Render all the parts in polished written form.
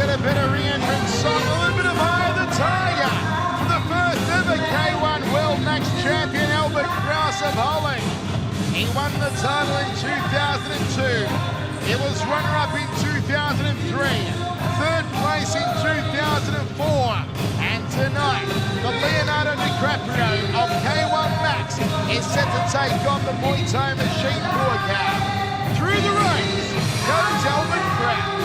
get a better re-entrance song, a little bit of Eye of the Tiger for the first ever K1 World Max Champion Albert Kraus of Holland. He won the title in 2002. He was runner-up in 2003, third place in 2004, and tonight the Leonardo DiCaprio of K1 Max is set to take on the Muay Thai machine Buakaw. Through the ranks goes Albert Kraus.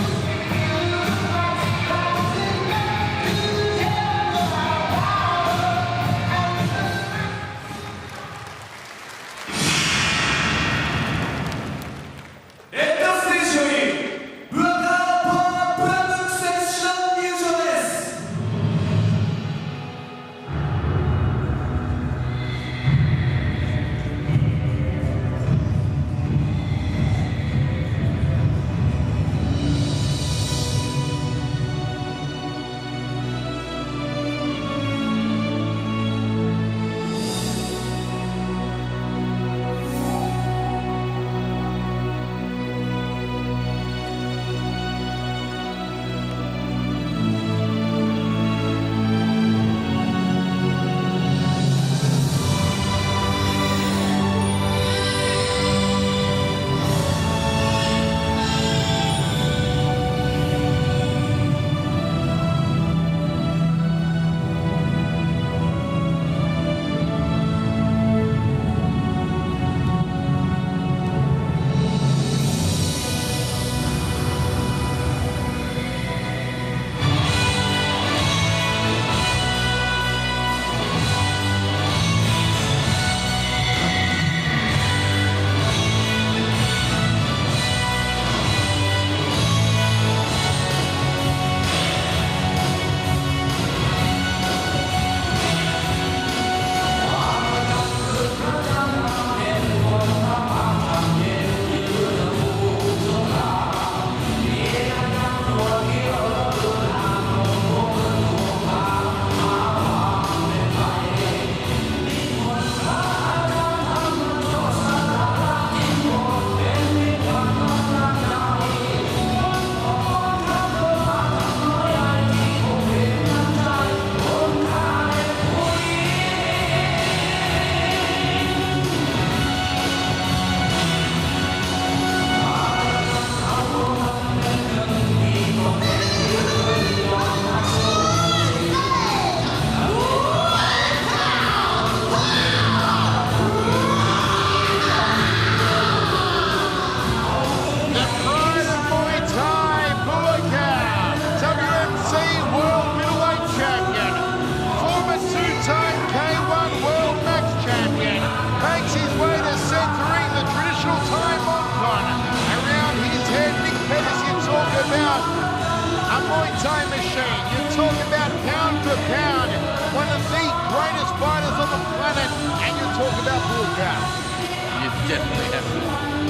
Definitely have to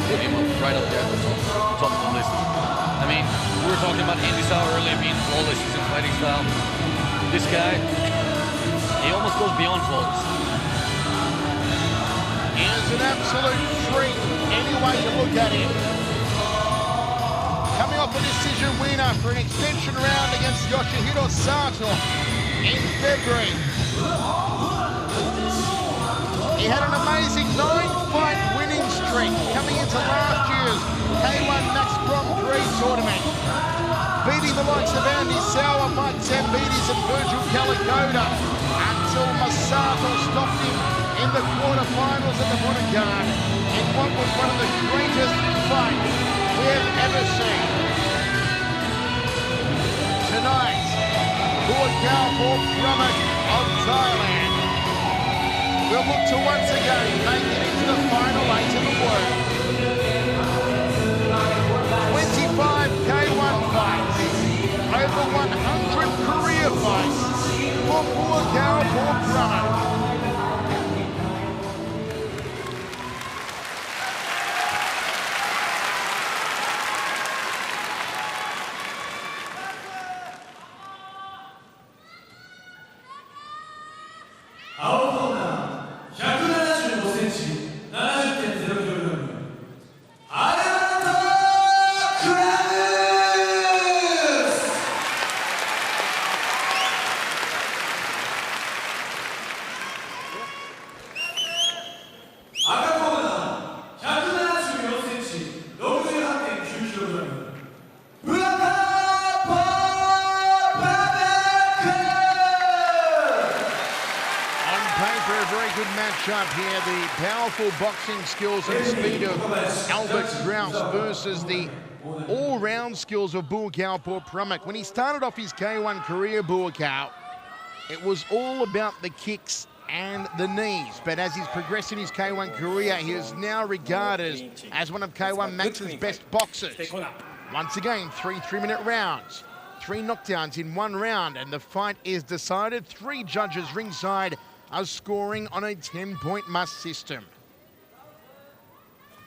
put him right up there at the top of the list. I mean, we were talking about Andy Sauer earlier being flawless in fighting style. This guy, he almost goes beyond flawless. He is an absolute freak any way you look at him. Coming off a decision winner for an extension round against Yoshihiro Sato in February. He had an amazing 9-fight winning streak coming into last year's K1 Max Grand Prix tournament, beating the likes of Andy Sauer, Mike Zambides and Virgil Calicoda until Masato stopped him in the quarterfinals at the Buakaw in what was one of the greatest fights we have ever seen. Tonight, Buakaw of Thailand will look to once again make it into the final 8 of the world. 25 K1 fights, over 100 career fights for Buakaw. good matchup here. The powerful boxing skills and speed of Albert Kraus versus the all-round skills of Buakaw VS. When he started off his K1 career, Buakaw, it was all about the kicks and the knees. But as he's progressed in his K1 career, he is now regarded as one of K1 Max's best boxers. Once again, 3 3-minute rounds. 3 knockdowns in 1 round, and the fight is decided. 3 judges ringside are scoring on a 10-point must system.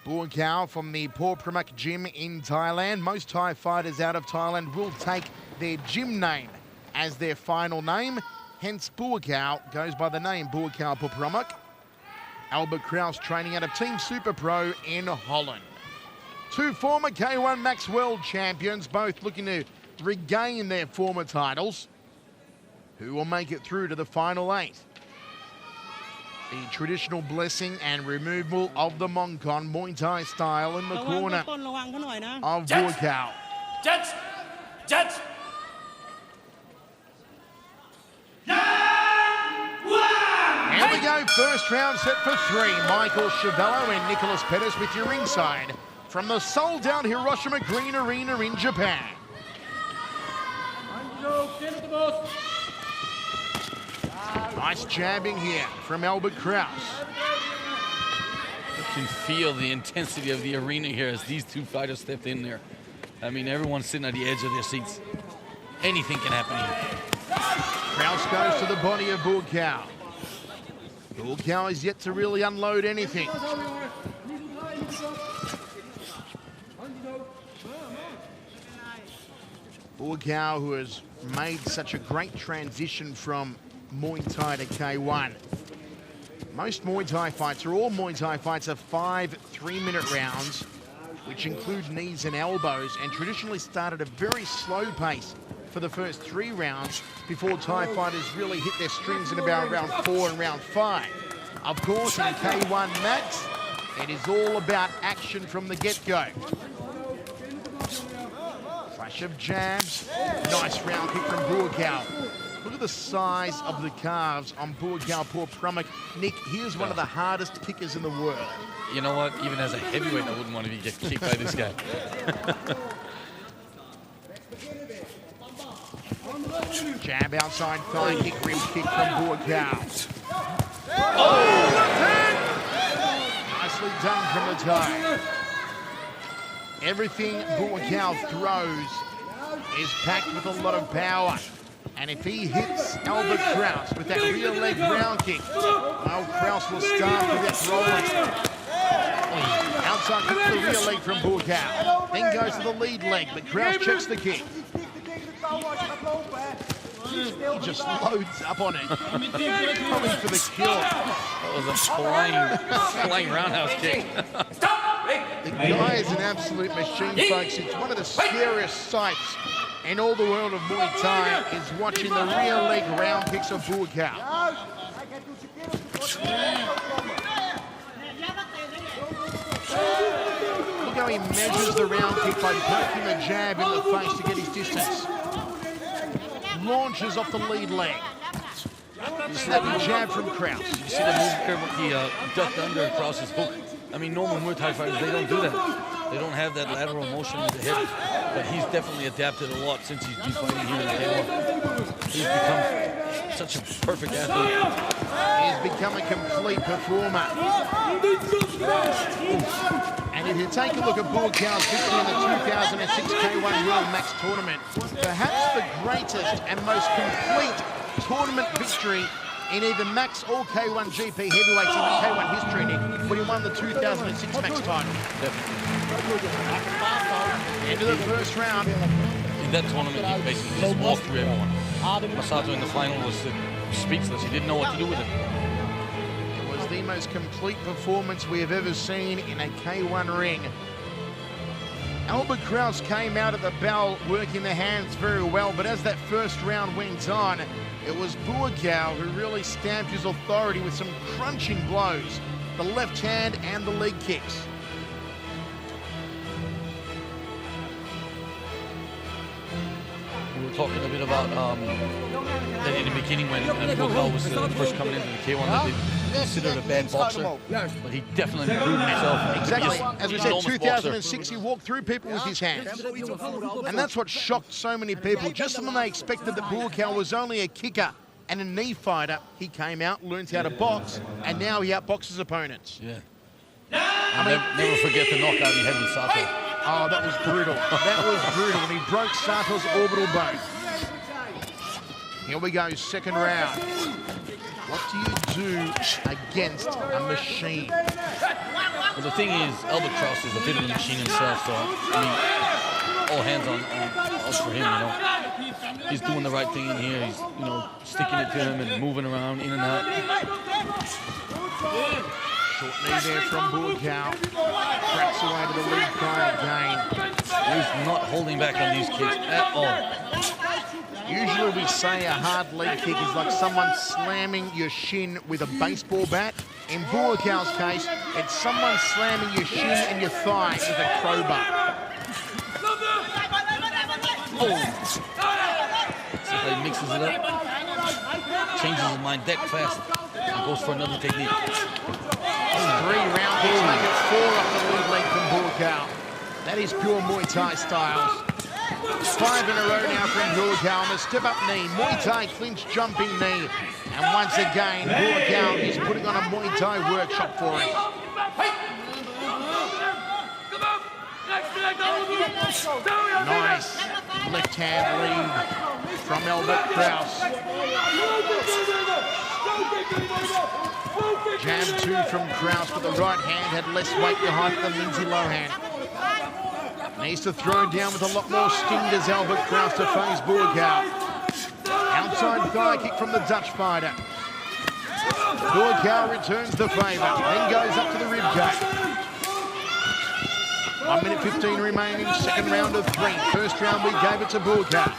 Buakaw from the Paw Pramak gym in Thailand. Most Thai fighters out of Thailand will take their gym name as their final name. Hence, Buakaw goes by the name Buakaw VS Albert Kraus training out of Team Super Pro in Holland. 2 former K1 Max World Champions, both looking to regain their former titles. Who will make it through to the final 8? The traditional blessing and removal of the Mongkon Muay Thai style in the corner of Buakaw. Judge! Here we go, first round set for 3. Michael Chavello and Nicholas Pettis with your ringside from the sold-out Hiroshima Green Arena in Japan. Nice jabbing here from Albert Kraus. You can feel the intensity of the arena here as these 2 fighters stepped in there. I mean, everyone's sitting at the edge of their seats. Anything can happen here. Kraus goes to the body of Buakaw. Buakaw is yet to really unload anything. Buakaw, who has made such a great transition from Muay Thai to K1. Most Muay Thai fights, or all Muay Thai fights, are 5 3-minute rounds, which include knees and elbows, and traditionally start at a very slow pace for the first 3 rounds before Thai fighters really hit their strings in about round 4 and round 5. Of course, in K1 Max, it is all about action from the get-go. Flash of jabs. Nice round kick from Buakaw. Look at the size of the calves on Buakaw VS. Nick, he is one of the hardest kickers in the world. You know what? Even as a heavyweight, I wouldn't want to get kicked by this guy. Jab outside thigh kick, rib kick from Buakaw. Oh! Nicely done from the toe. Everything Buakaw throws is packed with a lot of power. And if he hits Albert Kraus with that rear leg round kick, well, Kraus will start with that rolling. Outside kick to the rear leg from Buakaw. Then goes to the lead leg, but Kraus checks the kick. He just loads up on it. Probably for the kill. That was a flying roundhouse kick. The guy is an absolute machine, folks. It's one of the scariest sights in all the world of Muay Thai is watching the rear leg round kicks of Buakaw. Look how he measures the round kick by poking the jab in the face to get his distance. Launches off the lead leg. Snappy jab from Kraus. You see the move here, he ducked under Kraus's hook. I mean, normal Muay Thai fighters, they don't do that. They don't have that lateral motion with the head. But he's definitely adapted a lot since he's been fighting here in K1. He's become such a perfect athlete. He's become a complete performer. And if you take a look at Buakaw's victory in the 2006 K1 World Max Tournament, perhaps the greatest and most complete tournament victory in either Max or K1 GP heavyweights in the K1 history, Nick, when he won the 2006 Max title. Into the first round. In that tournament, he basically just walked through everyone. Masato in the final was speechless. He didn't know what to do with it. It was the most complete performance we have ever seen in a K1 ring. Albert Kraus came out at the bell working the hands very well, but as that first round went on, it was Buakaw who really stamped his authority with some crunching blows, the left hand and the leg kicks. talking a bit about that in the beginning when Buakaw was first coming into the K1, that they considered a bad boxer, but he definitely proved himself. Exactly. As we said, 2006, he walked through people with his hands. And that's what shocked so many people. Just when they expected that Buakaw was only a kicker and a knee fighter, he came out, learned how to box, and now he outboxes opponents. Yeah. Never forget the knockout he had with Sato. Oh, that was brutal. That was brutal. And he broke Sato's orbital bone. Here we go, second round. What do you do against a machine? Well, the thing is, Albert Kraus is a bit of a machine himself, so, I mean, all hands on for him, you know. He's doing the right thing in here. He's, you know, sticking it to him and moving around in and out. Short knee there from Buakaw. Cracks away to the lead guy again. He's not holding back on these kicks at all. Usually we say a hard leg kick is like someone slamming your shin with a baseball bat. In Buakaw's case, it's someone slamming your shin and your thigh with a crowbar. Oh! So he mixes it up, changes his mind that fast, and goes for another technique. 3 rounds, he's making 4 off the lead leg from Buakaw. That is pure Muay Thai styles. 5 in a row now from Buakaw on the step-up knee, Muay Thai clinch jumping knee. And once again, Buakaw is putting on a Muay Thai workshop for him. Nice left-hand lead from Albert Kraus. Jab 2 from Kraus, but the right hand had less weight behind it than Lindsay Lohan. Needs to throw down with a lot more sting as Albert Kraus to face Buakaw. Outside thigh kick from the Dutch fighter. Buakaw returns the favour, then goes up to the ribcage. 1 minute 15 remaining, second round of 3. First round we gave it to Buakaw.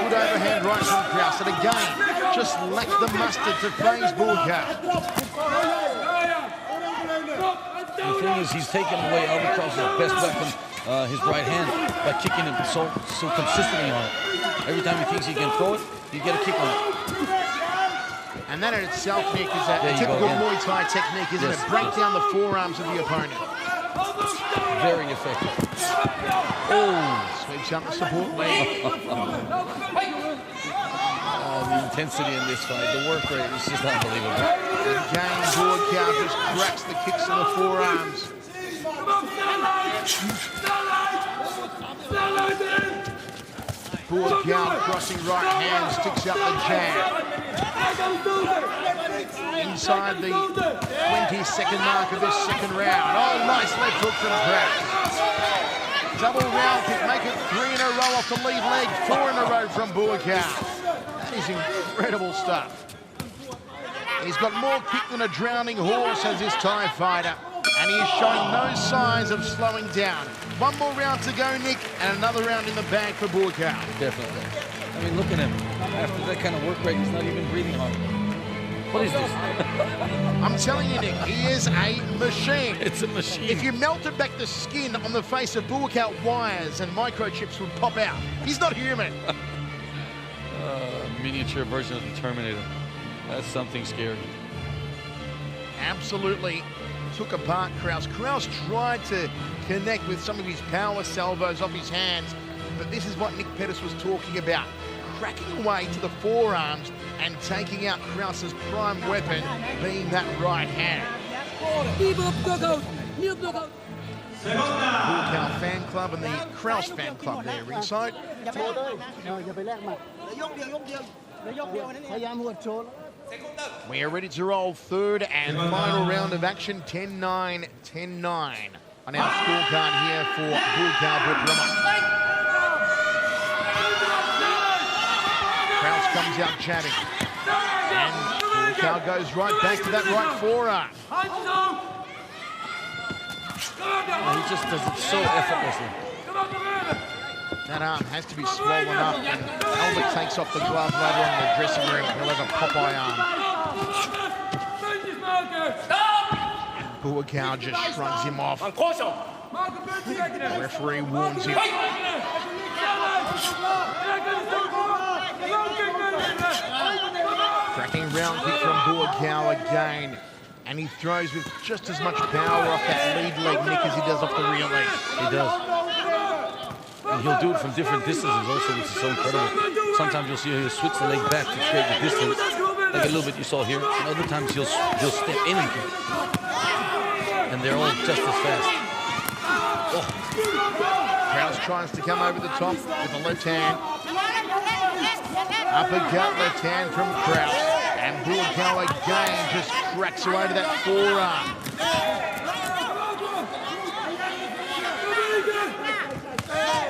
Good overhand right from Kraus, and again, just lacked the mustard to phase Buakaw. The thing is, he's taken away Albert Kraus' best weapon, his right hand, by kicking him so consistently on it. Every time he thinks he can throw it, you get a kick on it. And that in itself, Nick, is a typical Muay Thai technique, isn't it? Break down the forearms of the opponent. Very effective. Oh, sweeps up the support leg. The intensity in this fight, the work rate is just unbelievable. Again, Buakaw just cracks the kicks of the forearms. Buakaw crossing right hand, sticks out the jab. Inside the 20-second mark of this second round. Oh, nice left hook from Kraus. Double round kick, make it 3 in a row off the lead leg, 4 in a row from Buakaw. That is incredible stuff. He's got more kick than a drowning horse as this Thai fighter, and he is showing no signs of slowing down. 1 more round to go, Nick, and another round in the bag for Buakaw. Definitely. I mean, look at him. After that kind of work rate, he's not even breathing hard. What is this? I'm telling you, Nick, he is a machine. It's a machine. If you melted back the skin on the face of Buakaw, wires and microchips would pop out. He's not human. Miniature version of the Terminator. That's something scary. Absolutely took apart Kraus. Kraus tried to connect with some of his power salvos off his hands, but this is what Nick Pettis was talking about. Cracking away to the forearms and taking out Kraus's prime weapon, being that right hand. Buakaw fan club and the Kraus fan club there ringside. We are ready to roll third and final round of action, 10-9, 10-9 on our scorecard here for Buakaw Bukrama. Kraus comes out chatting, and Buakaw goes right back to that right forearm. He just does it so effortlessly. That arm has to be swollen up, and Albert takes off the glove later on in the dressing room. He'll have a Popeye arm. Buakaw just shrugs him off. The referee warns him. Cracking round kick from Buakaw again. And he throws with just as much power off that lead leg, Nick, as he does off the rear leg. He does. And he'll do it from different distances also, which is so incredible. Sometimes you'll see he'll switch the leg back to create the distance, like a little bit you saw here. And other times he'll step in and kick. And they're all just as fast. Oh. Kraus tries to come over the top with the left hand. Uppercut, left hand from Kraus. And Buakaw again just cracks away to that forearm.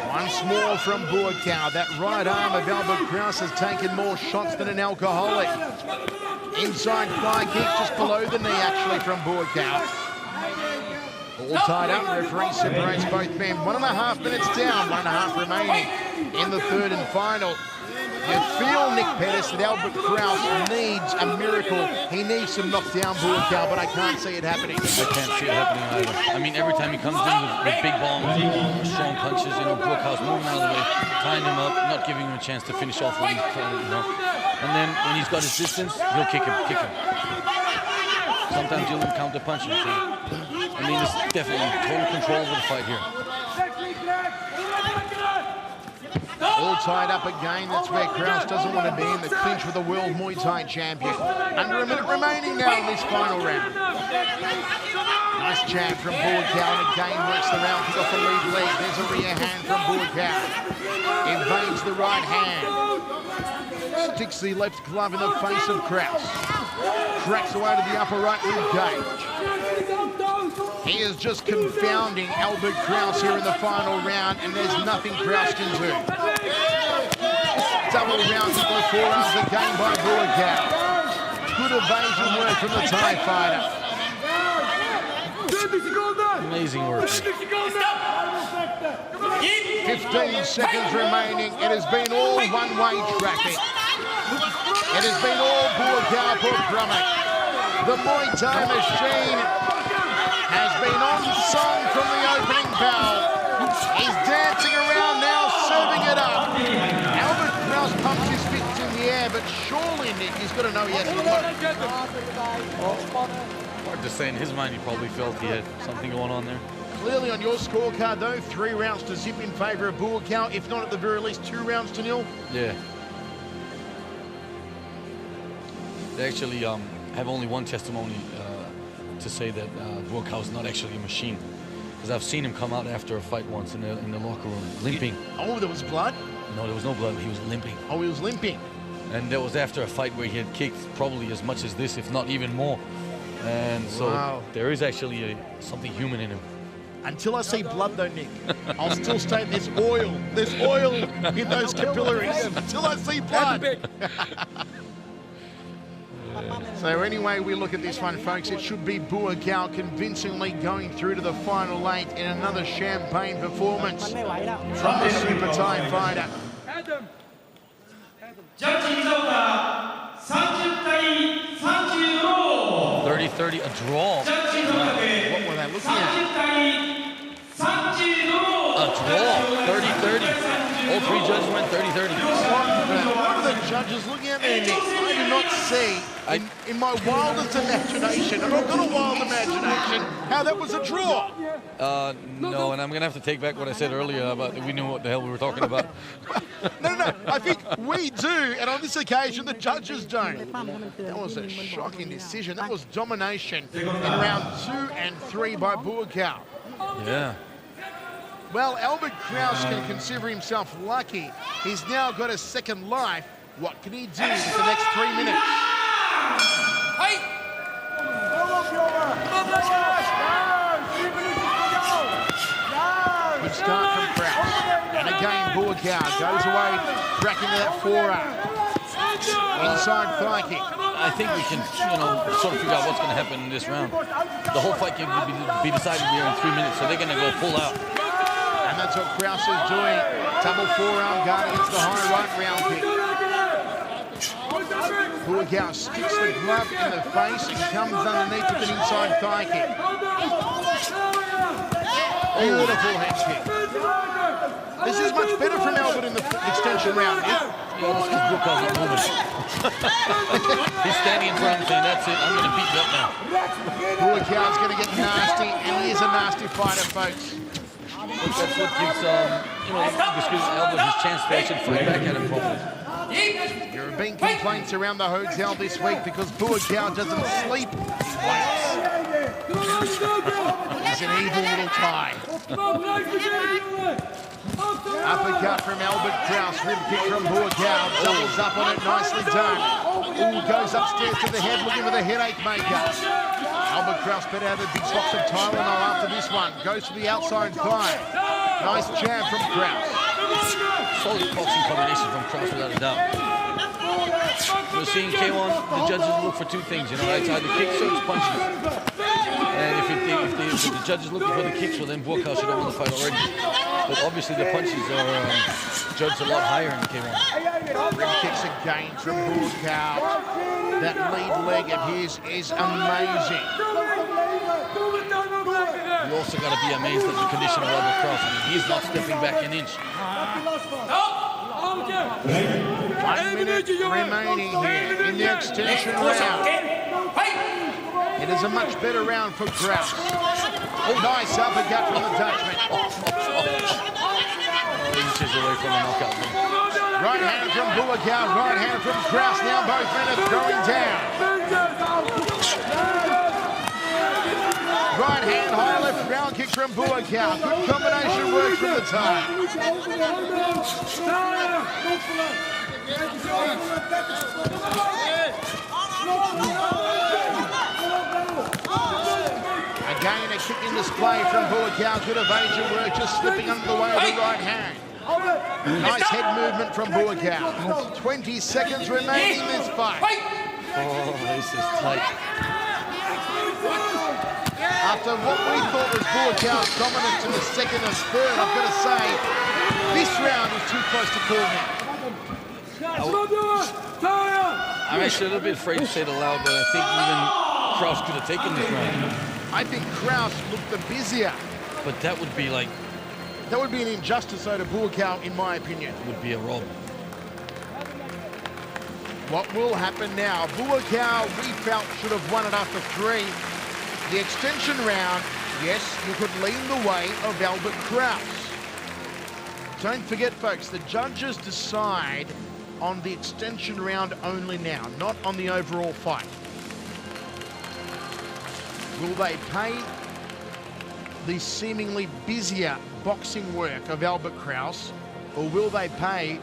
Once more from Buakaw. That right arm of Albert Kraus has taken more shots than an alcoholic. Inside fly kick just below the knee actually from Buakaw. All tied up, referee separates both men. 1.5 minutes down, 1.5 remaining in the third and final. You feel, Nick Pettis, that Albert Kraus needs a miracle. He needs to knock down Buakaw, but I can't see it happening. I can't see it happening either. I mean, every time he comes in with big bombs, strong punches, you know, Buakaw's moving out of the way, tying him up, not giving him a chance to finish off what he's trying to, you know. And then when he's got his distance, he'll kick him. Sometimes he'll counter punch him. So, I mean, it's definitely total control over the fight here. All tied up again. That's where Kraus doesn't want to be, in the clinch with the world Muay Thai champion. Under a minute remaining now in this final round. Nice jab from Buakaw, and again works the round kick off the lead leg. There's a rear hand from Buakaw. Evades the right hand. Sticks the left glove in the face of Kraus. Cracks away to the upper right rib cage. He is just confounding Albert Kraus here in the final round, and there's nothing Kraus can do. Double round kick with forearms again by Buakaw. Good evasion work from the Thai fighter. Amazing work. 15 seconds remaining. It has been all one-way traffic. It has been all Buakaw for Brummett. The Muay Thai machine has been on song from the opening bell. He's dancing around now, serving it up. Albert Kraus pumps his fists in the air, but surely, Nick, he's got to know he has to look. Hard to say. In his mind, he probably felt he had something going on there. Clearly on your scorecard, though, 3 rounds to zip in favour of Buakaw, if not at the very least 2 rounds to 0. Yeah. They actually have only one testimony to say that Buakaw is not actually a machine. Because I've seen him come out after a fight once in the locker room, limping. Oh, there was blood? No, there was no blood. He was limping. Oh, he was limping. And that was after a fight where he had kicked probably as much as this, if not even more. And so there is actually something human in him. Until I see blood, though, Nick, I'll still state there's oil. There's oil in those capillaries. Until I see blood. So anyway, we look at this one, folks. It should be Buakaw convincingly going through to the final 8 in another champagne performance from the Super Thai fighter. 30-30, a draw. What were they looking at? A draw, 30-30. All 3 judges went 30-30. What are the judges looking at there, Nick? I do not see, in my wildest imagination, and I've got a wild imagination, how that was a draw. No, and I'm going to have to take back what I said earlier about we knew what the hell we were talking about. No, I think we do, and on this occasion, the judges don't. That was a shocking decision. That was domination in round 2 and 3 by Buakaw. Yeah. Well, Albert Kraus can consider himself lucky. He's now got a second life. What can he do in the next 3 minutes? Good start from Kraus. And again, Buakaw goes away, cracking to that forearm. Inside thigh kick. I think we can, sort of figure out what's going to happen in this round. The whole fight can be decided here in 3 minutes, so they're going to go full out. And that's what Kraus is doing. Double forearm guard against the high right round kick. Buakaw sticks the glove in the face and comes underneath with an inside thigh kick. Beautiful head kick. This is much better from Albert in the extension round. Yeah, this is Buakaw's not moving. He's standing in front of me saying, that's it, I'm going to beat you up now. Buakaw's going to get nasty, and he is a nasty fighter, folks. But that's what gives, this gives Albert his chance to actually fight back at him properly. There have been complaints around the hotel this week because Buakaw doesn't sleep. He's an evil little Thai. Uppercut from Albert Kraus, rib kick from Buakaw, doubles up on it, nicely done. Ooh, goes upstairs to the head, looking for the headache maker. Albert Kraus better have a big box of Tylenol after this one. Goes to the outside thigh. Nice jab from Kraus. Solid boxing combination from Kraus, without a doubt. We're seeing K1, the judges look for two things, it's either kicks or it's punches. And if the judge is looking for the kicks, well then Buakaw should have won the fight already. But obviously the punches are judged a lot higher in K1. Rim kicks again from Buakaw. That lead leg of his is amazing. You also got to be amazed at the condition of Albert Kraus. He's not stepping back an inch. 1 minute remaining here in the extension round. It is a much better round for Kraus. Nice uppercut from the Dutchman. Inches away from a knockout. Right hand from Buakaw, right hand from Kraus. Now both men are throwing down. Right hand, high left round kick from Buakaw. Good combination work from the Thai. Again, a kick in display from Buakaw. Good evasion work, just slipping under the way of the right hand. Nice head movement from Buakaw. 20 seconds remaining in this fight. Oh, this is tight. After what we thought was Buakaw's dominance in the second and third, I've got to say, this round is too close to call now. I'm actually a little bit afraid to say it aloud, but I think even Kraus could have taken this round. I think Kraus looked the busier. But that would be like... That would be an injustice, though, to Buakaw, in my opinion. It would be a rob. What will happen now? Buakaw, we felt, should have won it after 3. The extension round, yes, you could lean the way of Albert Kraus. Don't forget, folks, the judges decide on the extension round only now, not on the overall fight. Will they pay the seemingly busier boxing work of Albert Kraus, or will they pay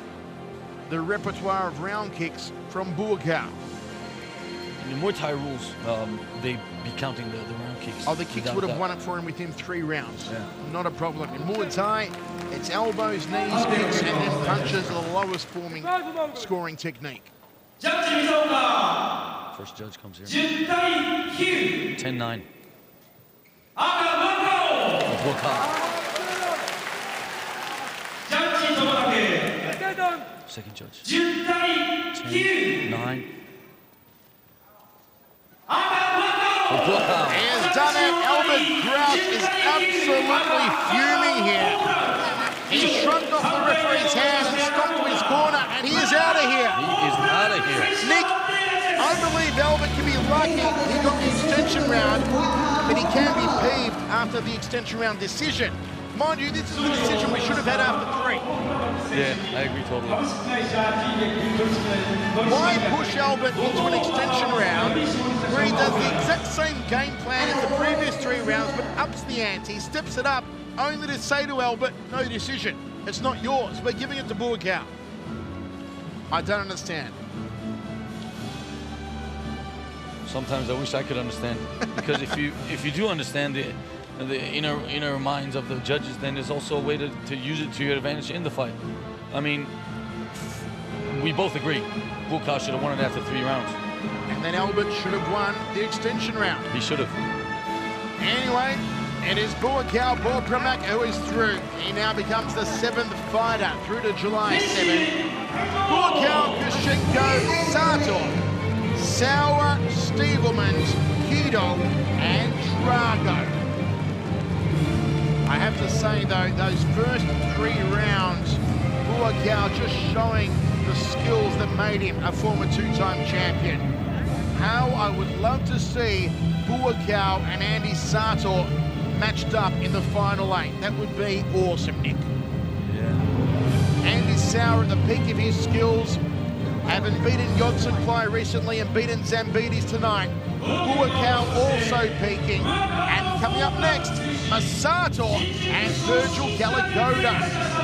the repertoire of round kicks from Buakaw? In the Muay Thai rules, they'd be counting the round kicks. Oh, the kicks would have won it for him within 3 rounds. Yeah. Not a problem. In Muay Thai, it's elbows, knees, kicks, and then punches are the lowest forming scoring technique. First judge comes here. 10-9. Buakaw. Second judge. 10-9. He has done it. Albert Kraus is absolutely fuming here. He shrugged off the referee's hand and stomped to his corner, and he is out of here. He is out of here. Nick, I believe Albert can be lucky he got the extension round, but he can be peeved after the extension round decision. Mind you, this is the decision we should have had after 3. Yeah, I agree totally. Why push Albert into an extension round where he does the exact same game plan as the previous 3 rounds, but ups the ante, steps it up, only to say to Albert, no decision. It's not yours. We're giving it to Buakaw. I don't understand. Sometimes I wish I could understand, because if you do understand the inner minds of the judges, then there's also a way to use it to your advantage in the fight. I mean, we both agree Buakaw should have won it after 3 rounds. And then Albert should have won the extension round. He should have. Anyway, it is Buakaw Borpramak who is through. He now becomes the 7th fighter through to July 7th. Buakaw, Kushenko, Sartor, Sauer, Stievelmans, Kido, and Drago. I have to say, though, those first 3 rounds, Buakaw just showing the skills that made him a former two-time champion. How I would love to see Buakaw and Andy Sator matched up in the final 8. That would be awesome, Nick. Yeah. Andy Sauer at the peak of his skills, having beaten Yodson Clay recently and beaten Zambides tonight. Buakaw also peaking. And coming up next, Masato and Virgil Galagoda.